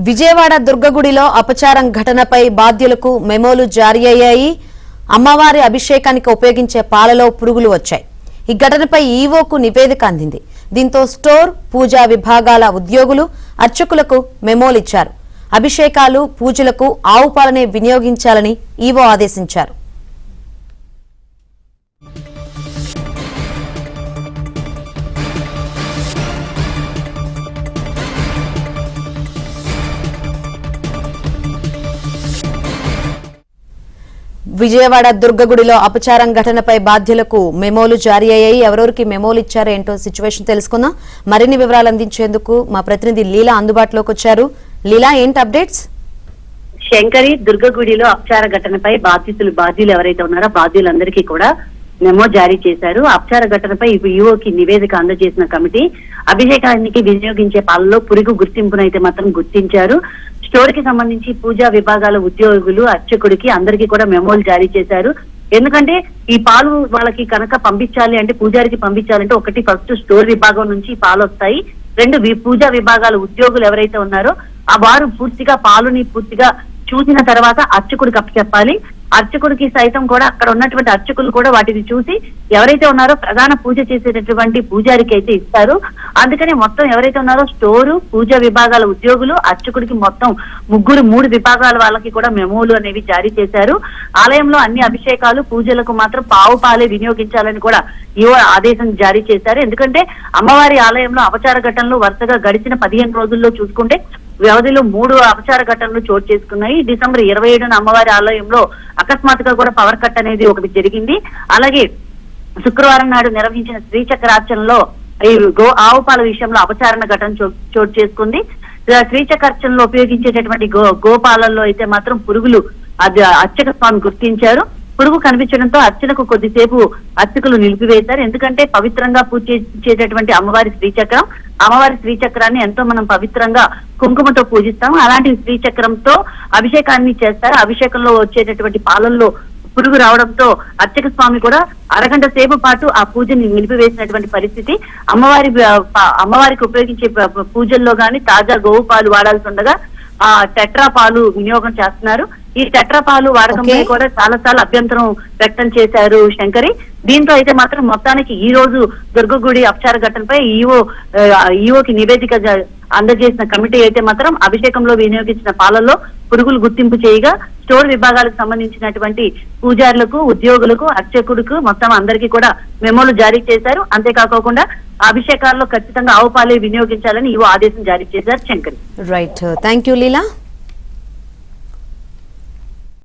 విజయవాడ దుర్గగుడిలో అపచారం ఘటనపై బాధ్యులకు మెమోలు జారీ అయ్యాయి. అమ్మవారి అభిషేకానికి ఉపయోగించే పాలలో పురుగులు వచ్చాయి. ఈ ఘటనపై ఈవోకు నివేదిక అందింది. దీంతో స్టోర్, పూజా విభాగాల ఉద్యోగులు, అర్చకులకు మెమోలు ఇచ్చారు. అభిషేకాలు, పూజలకు ఆవు పాలనే వినియోగించాలని ఈవో ఆదేశించారు. విజయవాడ దుర్గగుడిలో అపచారం ఘటనపై బాధ్యులకు మెమోలు జారీ అయ్యాయి. ఎవరెవరికి మెమోలు ఇచ్చారో ఏంటో సిచ్యువేషన్ తెలుసుకుందాం. మరిన్ని వివరాలు అందించేందుకు మా ప్రతినిధి లీలా అందుబాటులోకి వచ్చారు. లీలా, ఏంటి అప్డేట్స్? శంకరి, దుర్గగుడిలో అపచార ఘటనపై బాధ్యులు ఎవరైతే ఉన్నారో బాధ్యులందరికీ కూడా మెమో జారీ చేశారు. అపచార ఘటనపై ఈవోకి నివేదిక అందజేసిన కమిటీ అభిషేకానికి వినియోగించే పాలలో పురుగు గుర్తింపునైతే మాత్రం గుర్తించారు. స్టోర్ కి సంబంధించి పూజా విభాగాల ఉద్యోగులు, అర్చకుడికి అందరికీ కూడా మెమోలు జారీ చేశారు. ఎందుకంటే ఈ పాలు వాళ్ళకి కనుక పంపించాలి అంటే, పూజారికి పంపించాలంటే, ఒకటి ఫస్ట్ స్టోర్ విభాగం నుంచి పాలు వస్తాయి. రెండు, పూజా విభాగాల ఉద్యోగులు ఎవరైతే ఉన్నారో ఆ వారు పూర్తిగా పాలుని పూర్తిగా చూసిన తర్వాత అర్చకుడికి అప్పచెప్పాలి. అర్చకుడికి సైతం కూడా అక్కడ ఉన్నటువంటి అర్చకులు కూడా వాటిని చూసి ఎవరైతే ఉన్నారో ప్రధాన పూజ చేసేటటువంటి పూజారికి అయితే ఇస్తారు. అందుకని మొత్తం ఎవరైతే ఉన్నారో స్టోరు, పూజా విభాగాల ఉద్యోగులు, అర్చకుడికి మొత్తం మూడు విభాగాల వాళ్ళకి కూడా మెమోలు అనేవి జారీ చేశారు. ఆలయంలో అన్ని అభిషేకాలు, పూజలకు మాత్రం ఆవు పాలే వినియోగించాలని కూడా ఈవో ఆదేశం జారీ చేశారు. ఎందుకంటే అమ్మవారి ఆలయంలో అపచార ఘటనలు వరుసగా గడిచిన 15 రోజుల్లో చూసుకుంటే వ్యవధిలో 3 అపచార ఘటనలు చోటు చేసుకున్నాయి. డిసెంబర్ 27న అమ్మవారి ఆలయంలో అకస్మాత్తుగా కూడా పవర్ కట్ అనేది ఒకటి జరిగింది. అలాగే శుక్రవారం నాడు నిర్వహించిన శ్రీచక్రార్చనలో ఈ ఆవు పాల విషయంలో అపచారణ ఘటన చోటు చేసుకుంది. శ్రీచక్రార్చనలో ఉపయోగించేటటువంటి గోపాలలో అయితే మాత్రం పురుగులు అర్చక స్వామి గుర్తించారు. పురుగు కనిపించడంతో అర్చనకు కొద్దిసేపు అర్చకులు నిలిపివేశారు. ఎందుకంటే పవిత్రంగా పూజ చేసేటటువంటి అమ్మవారి శ్రీచక్రాన్ని ఎంతో మనం పవిత్రంగా కుంకుమతో పూజిస్తాం. అలాంటి శ్రీచక్రంతో అభిషేకాన్ని చేస్తారు. అభిషేకంలో వచ్చేటటువంటి పాలల్లో పురుగు రావడంతో అర్చక స్వామి కూడా అరగంట సేపు పాటు ఆ పూజని నిలిపివేసినటువంటి పరిస్థితి. అమ్మవారికి ఉపయోగించే పూజల్లో గాని తాజా గోవు పాలు వాడాల్సి ఉండగా ఆ టెట్రా పాలు వినియోగం చేస్తున్నారు. ఈ టెట్రా పాలు వాడకంపై కూడా చాలా అభ్యంతరం వ్యక్తం చేశారు శంకరి. దీంతో అయితే మాత్రం మొత్తానికి ఈ రోజు దుర్గగుడి అపచార ఘటనపై ఈవోకి నివేదిక అందజేసిన కమిటీ అయితే మాత్రం అభిషేకంలో వినియోగించిన పాలల్లో పురుగులు గుర్తింపు చేయగా స్టోర్ విభాగాలకు సంబంధించినటువంటి పూజారులకు, ఉద్యోగులకు, అర్చకులకు మొత్తం అందరికీ కూడా మెమోలు జారీ చేశారు. అంతేకాకుండా అభిషేకాల్లో ఖచ్చితంగా ఆవు పాలే వినియోగించాలని ఈవో ఆదేశం జారీ చేశారు Shankari. Right, thank you Leela.